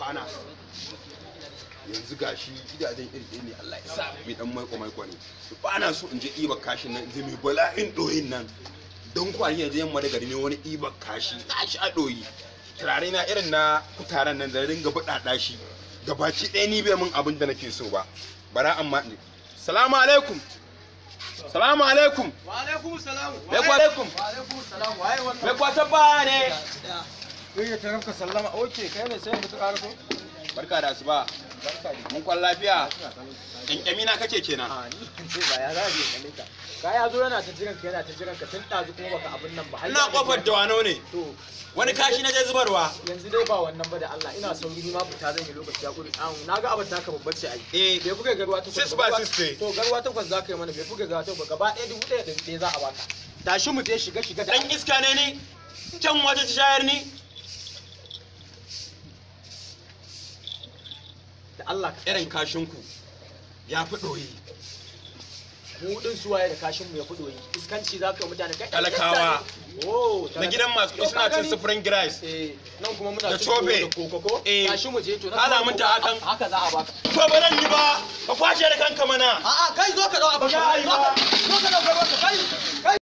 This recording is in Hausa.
ba na so yanzu gashi gidajen iri ne Allah ya sa mai dan maiko ne ba na so in je ɗiba kashin nan in je mai bala'in ɗoyin nan don kuwa yanzu yamma da gari ne wani ɗiba kashi tashi a ɗoyi turare na irin na kutaren nan da ringa buɗaɗa shi gabaci ɗaya ni bai min abin da nake so ba bara amma ne salamu alaikum salamu alaikum wa alaikum salam wa alaikum waye wannan me kwata ba ne kai ya tarafka sallama oke kai ne sai da ka karko barka da asuba mun kwan lafiya ƙyanƙyami na kake kenan a ni ce ba ya zaje kalle ka ka ya zo yana ta jiran ka tun ɗazu kuma baka abin nan ba har ina kofar da wano ne to wani kashi na je zubarwa yanzu dai ba wannan ba da Allah ina sauri ni ma fita zan yi lokaci ya gudu na ga abin taka babbar ce ai bai fuka garwa ta 6 by 6 to garwa ta za ka yi mana bai fuka garwa ta gaba ɗaya 1100 za a baka tashi mu je shiga da dan iska ne ni can waje ta shayar ni da Allah ka irin kashinku ya fi ɗoyi mu din suwaye da kashin mu ya fi ɗoyi iskanci za ka yi mutane kai talakawa na gidan masu kuɗi suna cin sufurin girais nan kuma muna da cin cobe da kokoko tashi mu je to kala mun ta hakan haka za a baka to ba zan yi ba ka kwashe da kanka mana a'a kai zo ka dau abin ka zo ka dau kai